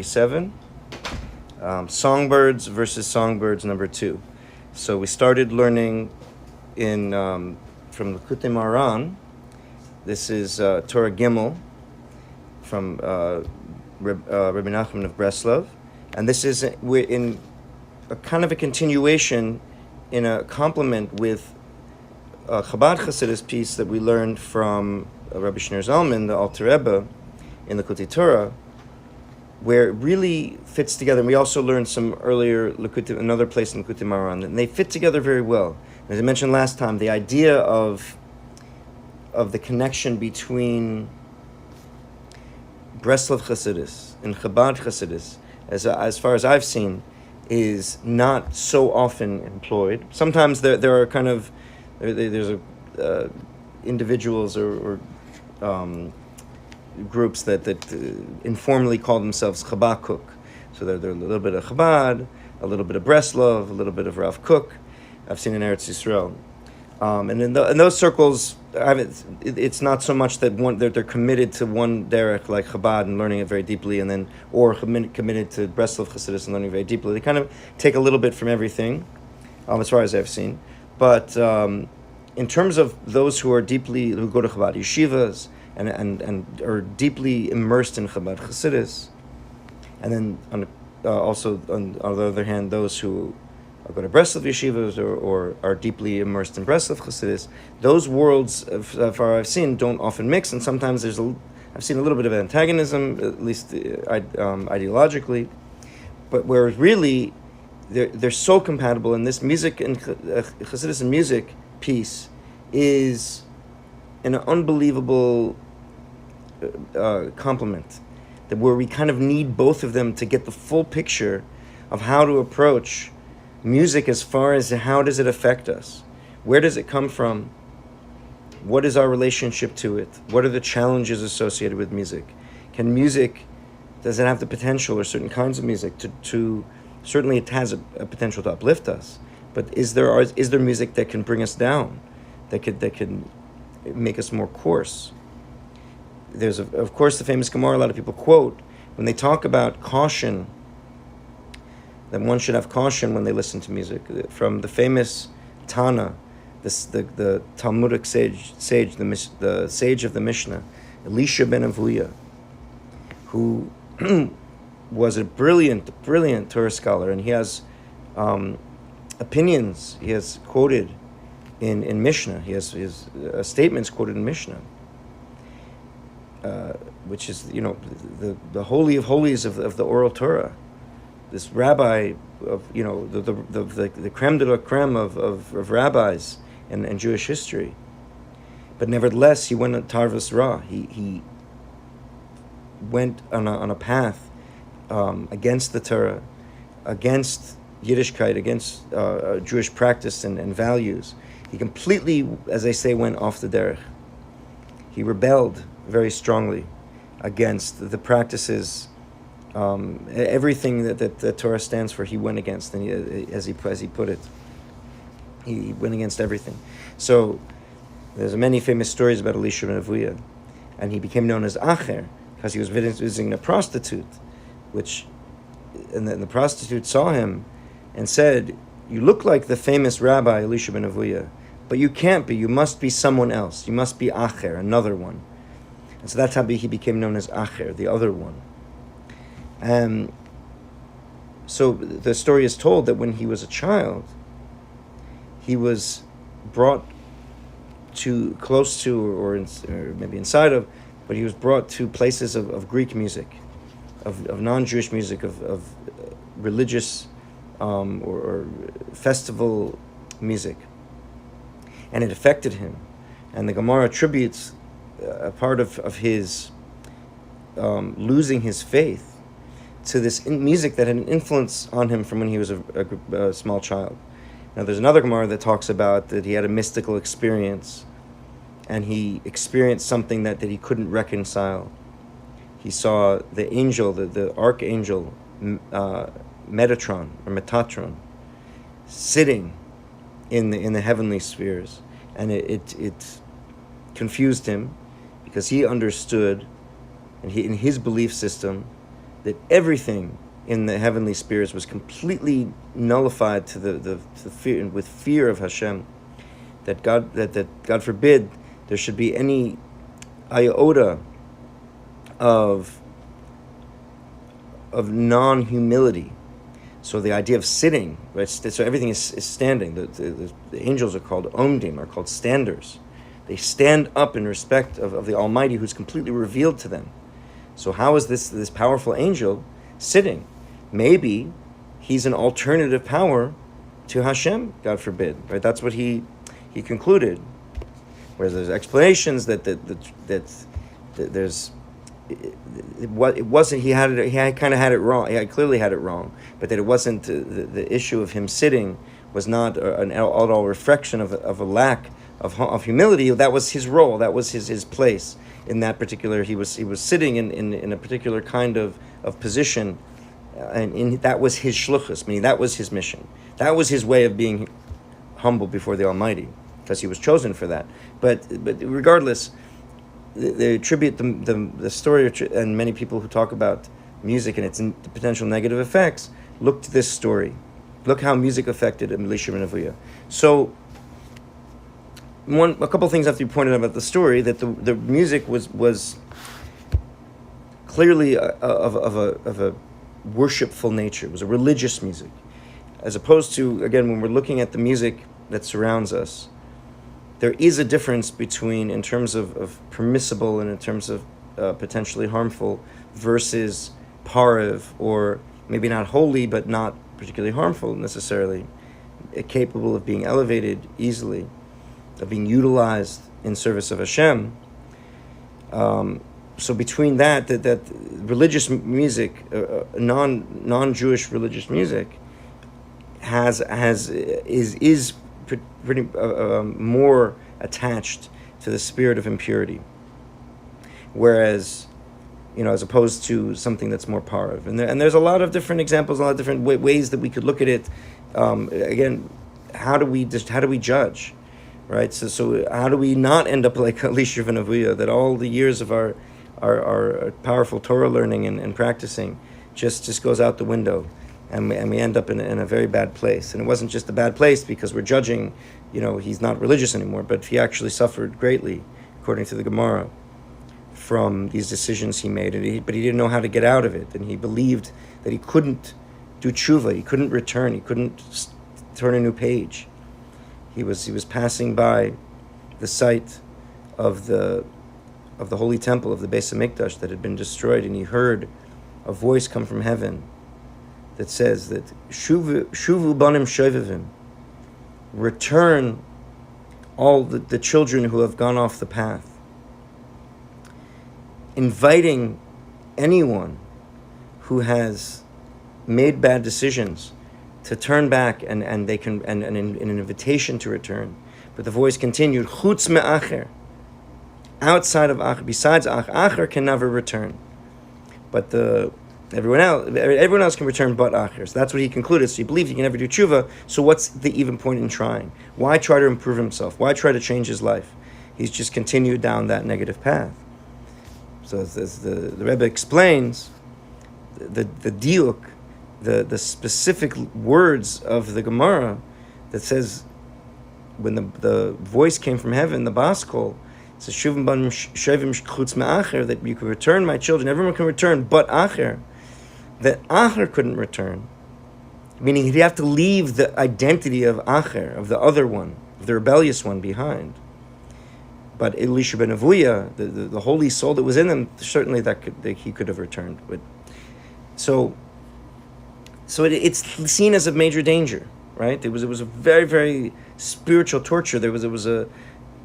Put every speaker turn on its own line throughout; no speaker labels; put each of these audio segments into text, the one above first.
7, Songbirds versus Songbirds number 2. So we started learning from Likutei Moharan. This is Torah Gimel from Rabbi Nachman of Breslov, and this is we're in a kind of a continuation in a complement with a Chabad Chassidus piece that we learned from Rabbi Shneur Zalman, the Alter Rebbe, in the Likutei Torah, where it really fits together. And we also learned some earlier another place in Likutei Moharan, and they fit together very well. As I mentioned last time, the idea of the connection between Breslov Chassidus and Chabad Chassidus, as far as I've seen, is not so often employed. Sometimes there are kind of there's individuals or groups that informally call themselves Chabad Cook. So they're a little bit of Chabad, a little bit of Breslov, a little bit of Rav Cook. I've seen in Eretz Yisrael. And in those circles, it's not so much that they're committed to one derech like Chabad and learning it very deeply, and then or committed to Breslov Chassidus and learning it very deeply. They kind of take a little bit from everything, as far as I've seen. But in terms of those who go to Chabad yeshivas and are deeply immersed in Chabad Chassidus, and then also on the other hand, those who go to Breslov yeshivas or are deeply immersed in Breslov Chassidus, those worlds, as far as I've seen, don't often mix, and sometimes I've seen a little bit of antagonism, at least ideologically, but where really they're so compatible, and this music and Chassidus and music piece is an unbelievable complement, that where we kind of need both of them to get the full picture of how to approach music, as far as how does it affect us, where does it come from, what is our relationship to it, what are the challenges associated with music, does it have the potential, or certain kinds of music to certainly it has a potential to uplift us, but is there music that can bring us down, that can make us more coarse? There's of course the famous Gemara a lot of people quote when they talk about caution, that one should have caution when they listen to music, from the famous Tana, the Talmudic sage, the sage of the Mishnah, Elisha ben Avuya, who was a brilliant Torah scholar, and he has opinions. He has quoted in Mishnah. He has his statements quoted in Mishnah, which is the holy of holies of the oral Torah. This rabbi of the creme de la creme of rabbis in Jewish history, but nevertheless he went on Tarvus Ra. He went on a path against the Torah, against Yiddishkeit, against Jewish practice and values. He completely, as they say, went off the derech. He rebelled very strongly against the practices. Everything that the Torah stands for, he went against, and as he put it, he went against everything. So there's many famous stories about Elisha ben Avuya, and he became known as Acher because he was visiting a prostitute, and the prostitute saw him and said, "You look like the famous rabbi Elisha ben Avuya, but you can't be. You must be someone else. You must be Acher, another one." And so that's how he became known as Acher, the other one. So the story is told that when he was a child, he was brought close to, or maybe inside of, but he was brought to places of Greek music, of non-Jewish music, of religious or festival music, and it affected him. And the Gemara attributes a part of his losing his faith to this music that had an influence on him from when he was a small child. Now there's another Gemara that talks about that he had a mystical experience, and he experienced something that he couldn't reconcile. He saw the angel, the archangel Metatron, Metatron, sitting in the heavenly spheres, and it confused him, because he understood, and in his belief system, that everything in the heavenly spheres was completely nullified to the fear, with fear of Hashem. That God forbid there should be any iota of non-humility. So the idea of sitting, right? So everything is standing. The angels are called omdim, are called standers. They stand up in respect of the Almighty, who's completely revealed to them. So how is this powerful angel sitting? Maybe he's an alternative power to Hashem, God forbid. Right? That's what he concluded. Whereas there's explanations that there's it wasn't, he kind of had it wrong. He clearly had it wrong, but that it wasn't the issue of him sitting was not an all reflection of a lack of humility. That was his role. That was his place in that particular. He was sitting in a particular kind of position, and that was his shluchus, meaning that was his mission. That was his way of being humble before the Almighty, because he was chosen for that. But regardless, they attribute the story, and many people who talk about music and its potential negative effects look to this story. Look how music affected Elisha ben Avuya. So, a couple of things have to be pointed out about the story, that the music was clearly of a worshipful nature. It was a religious music, as opposed to, again, when we're looking at the music that surrounds us, there is a difference between, in terms of permissible and in terms of potentially harmful, versus pariv, or maybe not holy, but not particularly harmful necessarily, capable of being elevated easily, of being utilized in service of Hashem. So between that religious music, non-Jewish religious music, is pretty more attached to the spirit of impurity, whereas, as opposed to something that's more parav. And there's a lot of different examples, a lot of different ways that we could look at it. Again, how do we judge, right? So how do we not end up like Elisha ben Avuya, that all the years of our powerful Torah learning and practicing just goes out the window, and we end up in a very bad place. And it wasn't just a bad place because we're judging, he's not religious anymore, but he actually suffered greatly, according to the Gemara, from these decisions he made. But he didn't know how to get out of it, and he believed that he couldn't do tshuva, he couldn't return, he couldn't turn a new page. He was passing by the site of the holy temple of the Beis Hamikdash that had been destroyed, and he heard a voice come from heaven that says that Shuvu banim shovevim, return all the children who have gone off the path, inviting anyone who has made bad decisions to turn back, and they can, and an invitation to return. But the voice continued, Chutz me'acher, outside of acher, besides acher can never return. But everyone else can return but acher. So that's what he concluded. So he believed he can never do tshuva. So what's the even point in trying? Why try to improve himself? Why try to change his life? He's just continued down that negative path. So as the Rebbe explains, the diuk, the specific words of the Gemara that says, when the voice came from heaven, the bas kol, it says, Shuvim banim shovevim chutz me'acher, that you can return my children, everyone can return but acher, that acher couldn't return, meaning he'd have to leave the identity of acher, of the other one, of the rebellious one, behind. But Elisha ben Avuya, the holy soul that was in him, certainly that he could have returned. But so it's seen as a major danger, right? It was a very, very spiritual torture. There was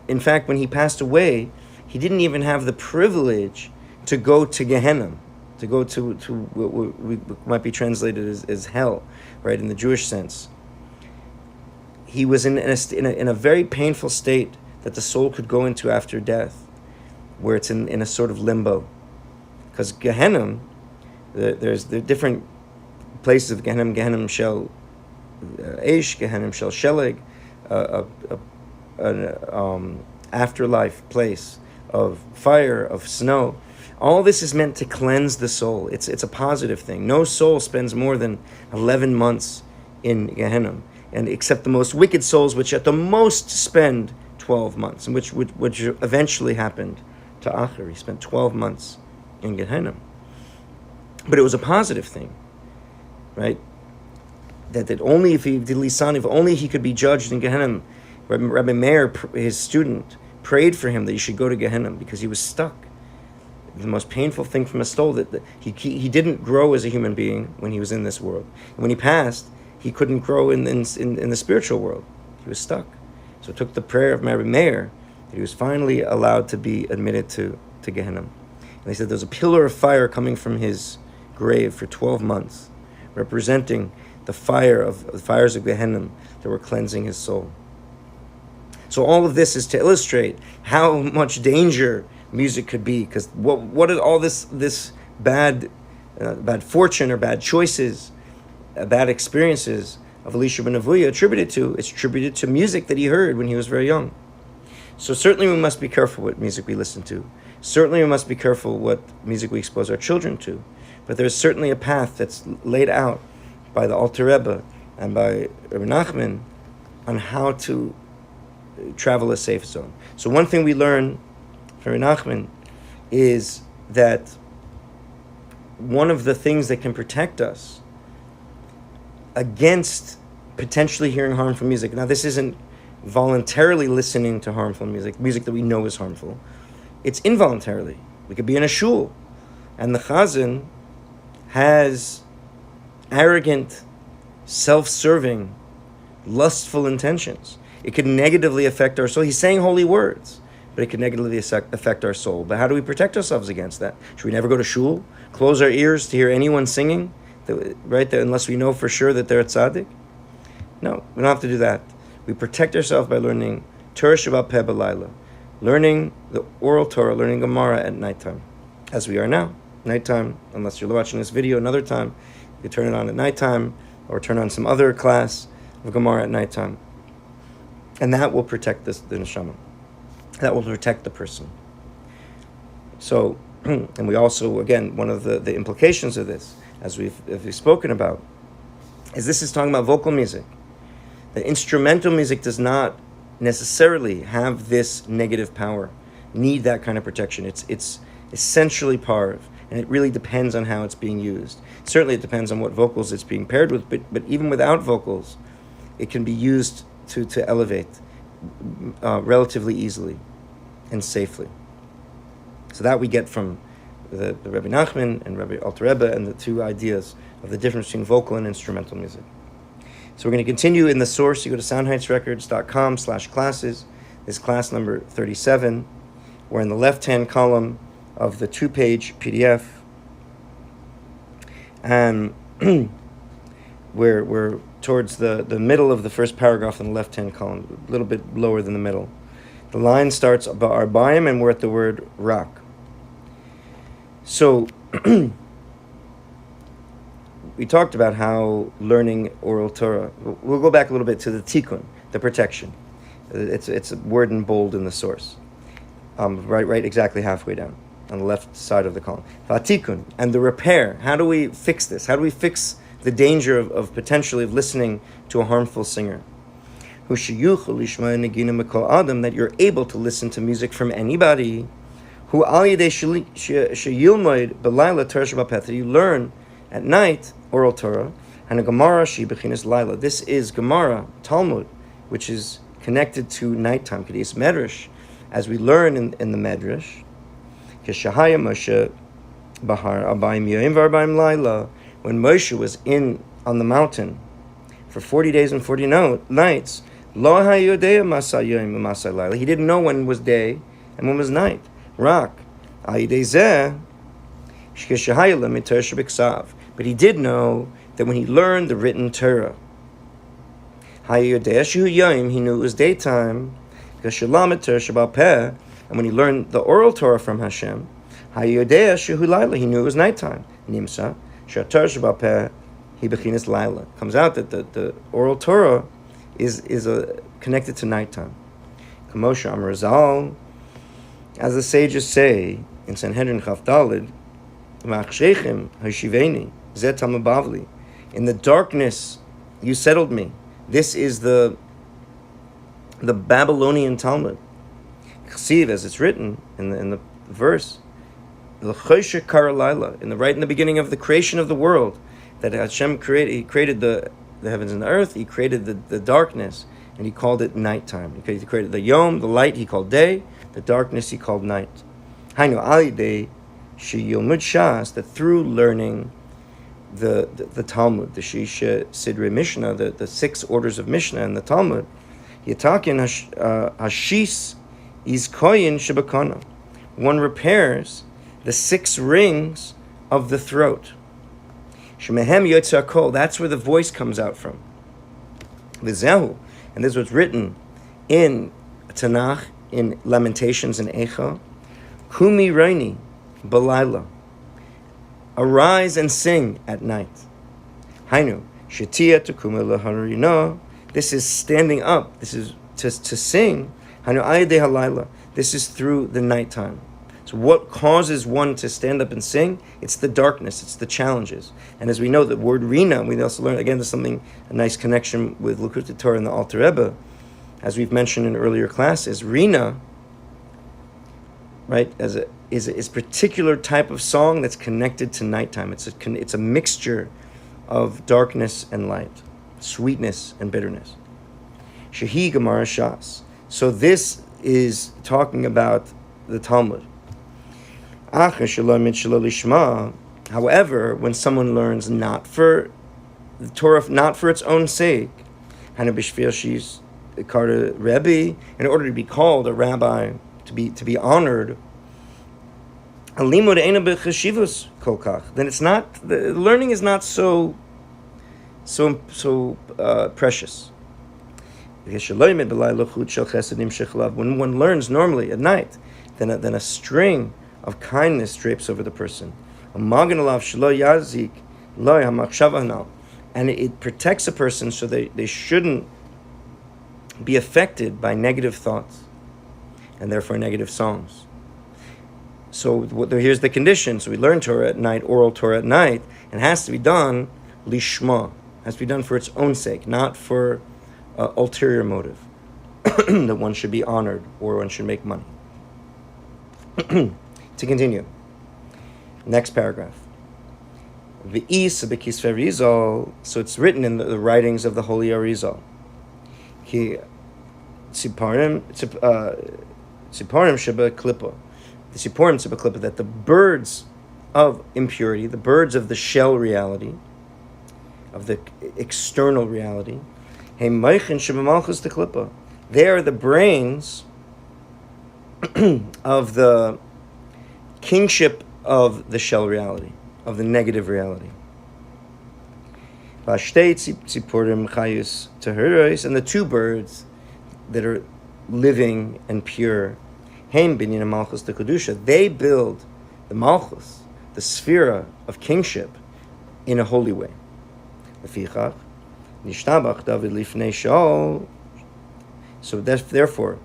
in fact, when he passed away, he didn't even have the privilege to go to Gehenna, to go to what might be translated as hell, right, in the Jewish sense. He was in a very painful state that the soul could go into after death, where it's in a sort of limbo. Because Gehenna, there's the different places of Gehenna. Gehenna shel Eish, Gehenna shel Sheleg, an afterlife place of fire, of snow. All this is meant to cleanse the soul. It's a positive thing. No soul spends more than 11 months in Gehenna, and except the most wicked souls, which at the most spend 12 months, and which eventually happened to Acher. He spent 12 months in Gehenna. But it was a positive thing, right? That only if he did lisan, if only he could be judged in Gehenna. Rabbi Meir, his student, prayed for him that he should go to Gehenna because he was stuck. The most painful thing from a soul that he didn't grow as a human being when he was in this world. And when he passed, he couldn't grow in the spiritual world. He was stuck. So it took the prayer of Rabbi Meir that he was finally allowed to be admitted to Gehenna. And they said there's a pillar of fire coming from his grave for 12 months, representing the fires of Gehenna that were cleansing his soul. So all of this is to illustrate how much danger music could be, because what did all this bad fortune or bad choices, bad experiences of Elisha ben Avuya attributed to? It's attributed to music that he heard when he was very young. So certainly we must be careful what music we listen to. Certainly we must be careful what music we expose our children to. But there's certainly a path that's laid out by the Alter Rebbe and by Rabbi Nachman on how to travel a safe zone. So one thing we learn from Rabbi Nachman is that one of the things that can protect us against potentially hearing harmful music. Now, this isn't voluntarily listening to harmful music that we know is harmful. It's involuntarily. We could be in a shul, and the chazan has arrogant, self-serving, lustful intentions. It could negatively affect our soul. He's saying holy words, but it could negatively affect our soul. But how do we protect ourselves against that? Should we never go to shul? Close our ears to hear anyone singing? Right? Unless we know for sure that they're a tzaddik? No, we don't have to do that. We protect ourselves by learning Torah Shabbat Peh B'Laila, learning the oral Torah, learning Gemara at nighttime, as we are now. Nighttime, unless you're watching this video another time, you turn it on at nighttime, or turn on some other class of Gemara at nighttime. And that will protect the neshama. That will protect the person. So, and we also, again, one of the implications of this, as we've spoken about, is this is talking about vocal music. That instrumental music does not necessarily have this negative power, need that kind of protection. It's essentially parv, and it really depends on how it's being used. Certainly it depends on what vocals it's being paired with, but even without vocals, it can be used to elevate relatively easily and safely. So that we get from the Rabbi Nachman and Rabbi Alter Rebbe, and the two ideas of the difference between vocal and instrumental music. So we're going to continue in the source. You go to soundheitsrecords.com/classes. This class number 37. We're in the left-hand column of the 2-page PDF. And we're towards the middle of the first paragraph in the left-hand column, a little bit lower than the middle. The line starts Ba'arbaim, and we're at the word rak. So we talked about how learning oral Torah, we'll go back a little bit to the tikkun, the protection. It's a word in bold in the source. Right exactly halfway down on the left side of the column. V'atikun, and the repair. How do we fix this? How do we fix the danger of potentially of listening to a harmful singer? That you're able to listen to music from anybody. Who you learn at night oral Torah, and a Gemara she bechinas Laila. This is Gemara, Talmud, which is connected to nighttime. Kedis Medrash, as we learn in the Medrash. Keshahaya Moshe Bahar Abayim Yoim Varbayim Laila, when Moshe was on the mountain for 40 days and 40 nights, Lo Hayodea Masa Yoim Masa Laila. He didn't know when was day and when was night. Rak Ayidezeh Shkeshahaya Lemiter Shabiksav. But he did know that when he learned the written Torah, Hayodea Shu Yoim, he knew it was daytime. Keshalameter Shabal Peh. And when he learned the oral Torah from Hashem, Hayodea Shehu Laila, he knew it was nighttime. Nimsa, Shatar Shabal Peh, he bechinas Laila. Comes out that the oral Torah is connected to nighttime. Kamosha Amrazal, as the sages say, in Sanhedrin Chaf Daled, Ma'achshechem hashiveni zet Bavli. In the darkness you settled me. This is the Babylonian Talmud. Chsiv, as it's written in the verse, L'choshe karalayla, in the beginning of the creation of the world, that Hashem created. He created the heavens and the earth. He created the darkness, and he called it nighttime. He created the yom, the light, he called day. The darkness he called night. Hainu alidei sheyilmud shas, that through learning the Talmud, the Shisha Sidrei Mishnah, the 6 orders of Mishnah in the Talmud, Yitakin hashis is koyin shebakana. One repairs the 6 rings of the throat. Shemehem yotzar kol. That's where the voice comes out from. V'zehu, and this is what's written in Tanakh, in Lamentations and Eicha. Kumi reini balayla. Arise and sing at night. Hainu shetia tekuma leharina. This is standing up. This is to sing. Hainu ayidei halayla. This is through the nighttime. So what causes one to stand up and sing? It's the darkness, it's the challenges. And as we know, the word Rina, we also learn, again, there's a nice connection with Likutei Torah and the Alter Rebbe, as we've mentioned in earlier classes. Rina, right, is a particular type of song that's connected to nighttime. It's a mixture of darkness and light, sweetness and bitterness. Shehi Gemara Shas. So this is talking about the Talmud. However, when someone learns not for the Torah, not for its own sake, in order to be called a rabbi, to be honored, then it's not, the learning is not so precious. When one learns normally at night, then a string of kindness drapes over the person. And it protects a person so they shouldn't be affected by negative thoughts and therefore negative songs. So here's the condition. So we learn Torah at night, oral Torah at night, and it has to be done lishma. It has to be done for its own sake, not for ulterior motive, that one should be honored or one should make money. To continue, next paragraph. So it's written in the writings of the Holy Arizal. That the birds of impurity, the birds of the shell reality, of the external reality, they are the brains of the kingship of the shell reality, of the negative reality. And the 2 birds that are living and pure, they build the malchus, the sphere of kingship, in a holy way. So therefore,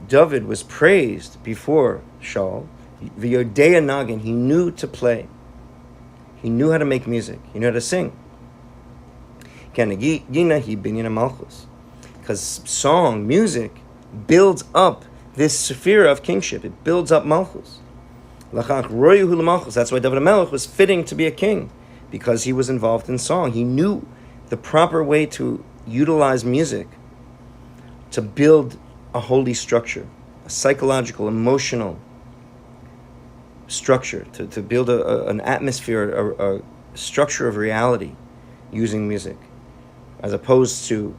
David was praised before Shaul. V'yodea nagin, he knew to play. He knew how to make music. He knew how to sing. Because song, music, builds up this sphere of kingship. It builds up malchus. That's why David HaMelech was fitting to be a king, because he was involved in song. He knew the proper way to utilize music to build a holy structure, a psychological, emotional structure, to build an atmosphere, a structure of reality using music, as opposed to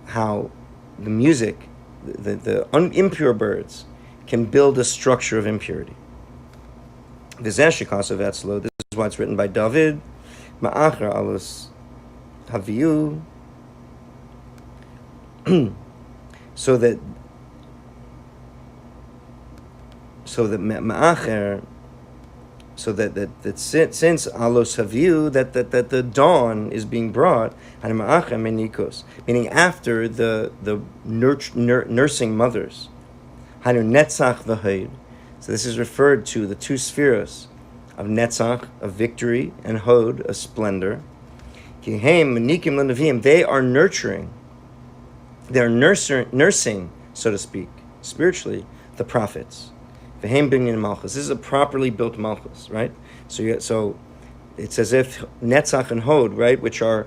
how the music, the impure birds, can build a structure of impurity. This is why it's written by David, Ma'achar alus haviu, so that since alos haviu, that the dawn is being brought, and ma'achar menikos, meaning after the nursing mothers, hanu netzach v'hoid, So this is referred to the two spheres of Netzach, of victory, and Hod, of splendor. They are nurturing, they're nursing, so to speak, spiritually, the prophets. This is a properly built Malchus, right? So it's as if Netzach and Hod, right, which are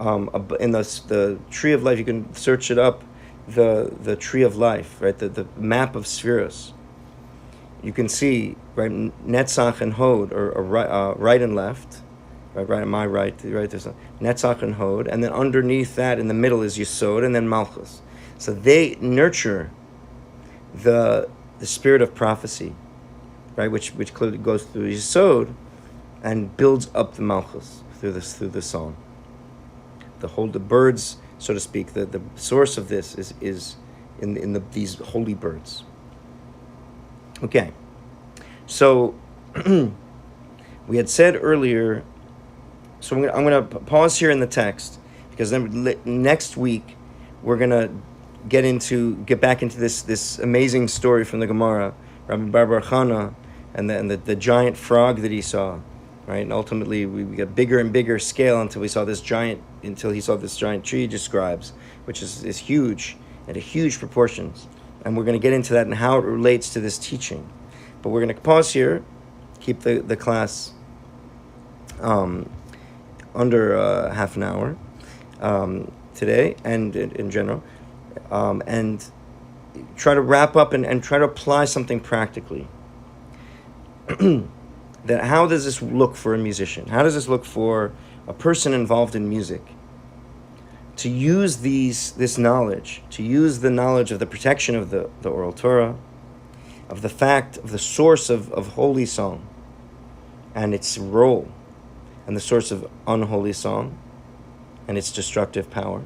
in the tree of life. You can search it up, the tree of life, right? The map of spheres. You can see, right, Netzach and Hod are right and left, right on my right. There's a Netzach and Hod, and then underneath that, in the middle, is Yesod, and then Malchus. So they nurture the spirit of prophecy, right, which clearly goes through Yesod and builds up the Malchus through the song. The birds, so to speak, the source of this is in these holy birds. Okay, so we had said earlier. So I'm going to pause here in the text, because then next week we're going to get back into this amazing story from the Gemara, Rabbi Bar Chana, and the giant frog that he saw, right? And ultimately we got bigger and bigger scale until he saw this giant tree he describes, which is huge, at huge proportions. And we're going to get into that and how it relates to this teaching. But we're going to pause here, keep the class under half an hour today, and in general, and try to wrap up and try to apply something practically. That how does this look for a musician? How does this look for a person involved in music? To use this knowledge, to use the knowledge of the protection of the oral Torah, of the fact of the source of holy song and its role, and the source of unholy song and its destructive power.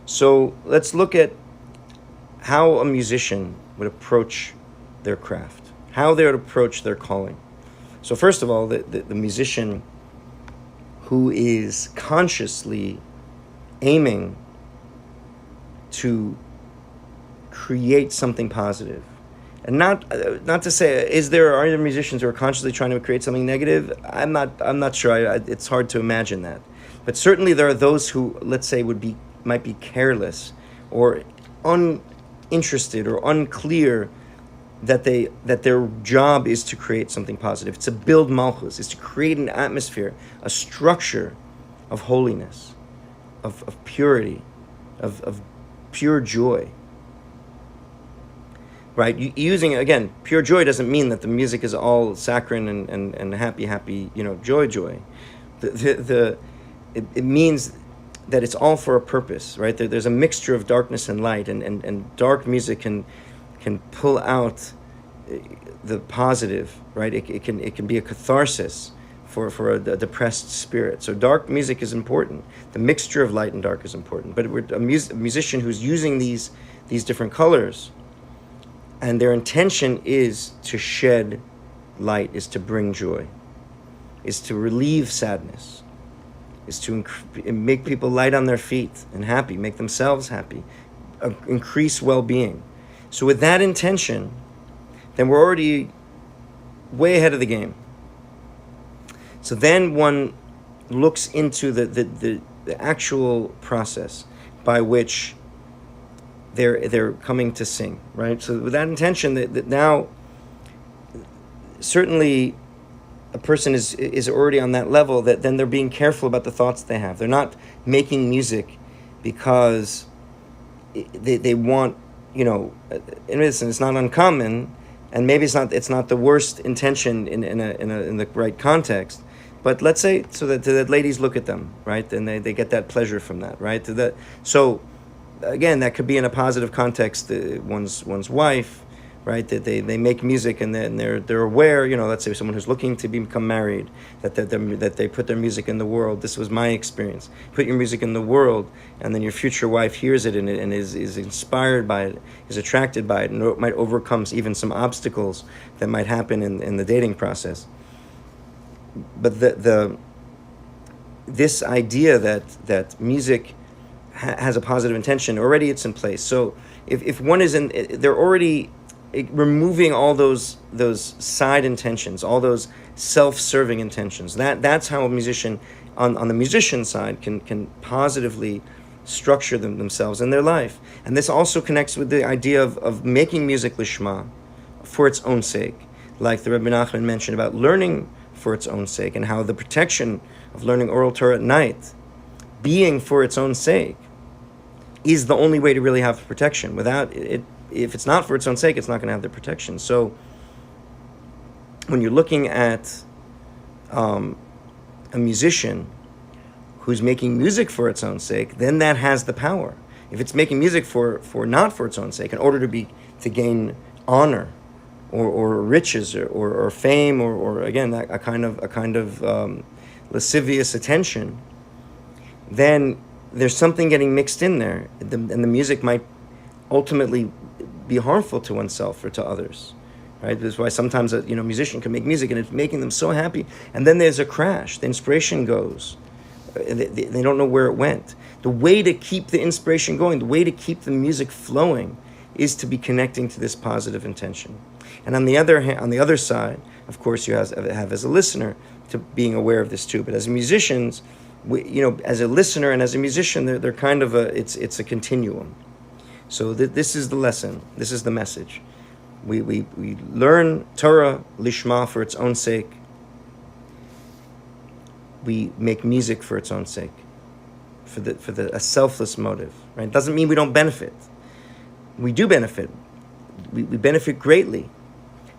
So let's look at how a musician would approach their craft, how they would approach their calling. So first of all, the musician who is consciously aiming to create something positive. And not to say, are there musicians who are consciously trying to create something negative? I'm not sure. It's hard to imagine that. But certainly there are those who, let's say, might be careless or uninterested or unclear that their job is to create something positive. It's to build malchus. It's to create an atmosphere, a structure of holiness, of purity, of pure joy. Right, using, again, pure joy doesn't mean that the music is all saccharine and happy, joy. It means that it's all for a purpose, right? There's a mixture of darkness and light, and dark music can pull out the positive, right? It can be a catharsis for a depressed spirit. So dark music is important. The mixture of light and dark is important. But a musician who's using these different colors, and their intention is to shed light, is to bring joy, is to relieve sadness, is to make people light on their feet and happy, make themselves happy, increase well-being. So with that intention, then we're already way ahead of the game. So then one looks into the actual process by which they're coming to sing, right? So with that intention, that now certainly a person is already on that level, that then they're being careful about the thoughts they have. They're not making music because they want, in medicine, it's not uncommon, and maybe it's not the worst intention in the right context. But let's say so that ladies look at them, right, and they get that pleasure from that, right? So again, that could be in a positive context. One's wife, right? That they make music, and then they're aware. Let's say someone who's looking to become married, that they put their music in the world. This was my experience. Put your music in the world, and then your future wife hears it and is inspired by it, is attracted by it, and it might overcome even some obstacles that might happen in the dating process. But this idea that music has a positive intention, already it's in place. So if one is they're already removing all those side intentions, all those self-serving intentions. That's how a musician, on the musician side, can positively structure themselves in their life. And this also connects with the idea of making music lishma, for its own sake, like the Rebbe Nachman mentioned about learning for its own sake, and how the protection of learning oral Torah at night, being for its own sake, is the only way to really have protection. Without it, if it's not for its own sake, it's not going to have the protection. So when you're looking at a musician who's making music for its own sake, then that has the power. If it's making music for not for its own sake, in order to gain honor or riches or fame or again a kind of lascivious attention, then there's something getting mixed in there, and the music might ultimately be harmful to oneself or to others. Right? That's why sometimes a musician can make music and it's making them so happy, and then there's a crash. The inspiration goes. They don't know where it went. The way to keep the inspiration going, the way to keep the music flowing, is to be connecting to this positive intention. And on the other hand, on the other side, of course, you have as a listener to being aware of this too. But as musicians, as a listener and as a musician, they're kind of it's a continuum. So this is the lesson. This is the message. We learn Torah lishma for its own sake. We make music for its own sake, for a selfless motive. Right? It doesn't mean we don't benefit. We do benefit. We benefit greatly,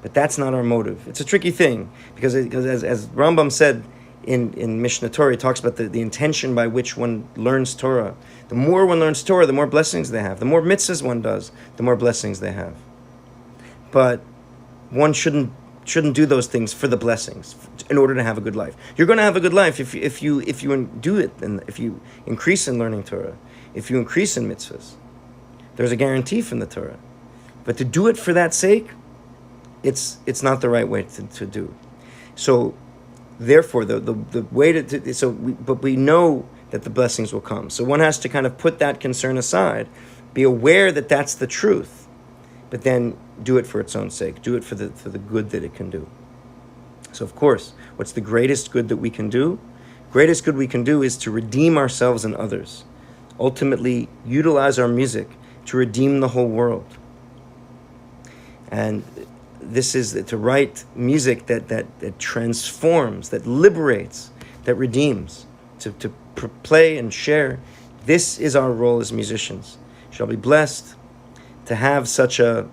but that's not our motive. It's a tricky thing because as Rambam said in Mishnah Torah, he talks about the intention by which one learns Torah. The more one learns Torah, the more blessings they have. The more mitzvahs one does, the more blessings they have. But one shouldn't do those things for the blessings in order to have a good life. You're going to have a good life if you do it, and if you increase in learning Torah, if you increase in mitzvahs. There's a guarantee from the Torah. But to do it for that sake, it's not the right way to do. So therefore, the way but we know that the blessings will come. So one has to kind of put that concern aside, be aware that that's the truth, but then do it for its own sake. Do it for the good that it can do. So of course, what's the greatest good that we can do? Greatest good we can do is to redeem ourselves and others. Ultimately, utilize our music to redeem the whole world. And this is to write music that transforms, that liberates, that redeems, to play and share. This is our role as musicians. Shall be blessed to have such a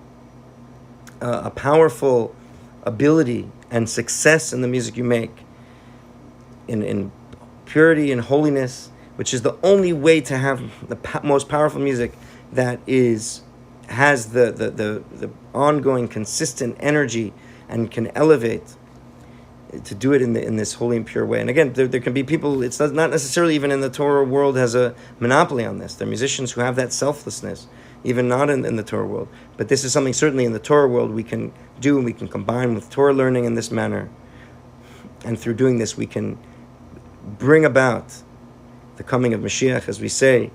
powerful ability and success in the music you make, in purity and holiness, which is the only way to have the most powerful music that has the ongoing, consistent energy and can elevate, to do it in this holy and pure way. And again, there can be people, it's not necessarily even in the Torah world has a monopoly on this. There are musicians who have that selflessness, even not in the Torah world. But this is something certainly in the Torah world we can do, and we can combine with Torah learning in this manner. And through doing this, we can bring about the coming of Mashiach, as we say.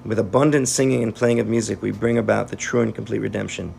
With abundant singing and playing of music, we bring about the true and complete redemption